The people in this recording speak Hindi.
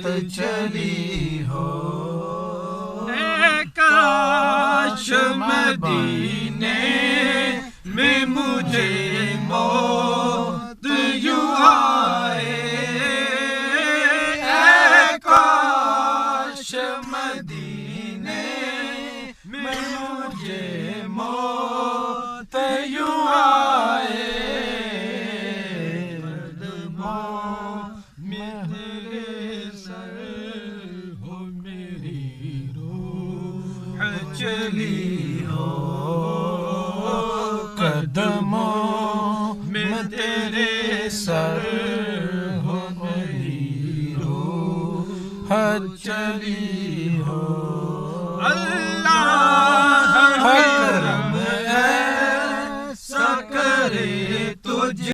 चली हो। काश मदीने में मुझे मौत यूं आए, काश मदीने में मुझे मौत यूं आए। कदमों में तेरे सर हो मेरी रूह चली हो। कदमों में तेरे सर हो मेरी रूह चली हो। अल्लाह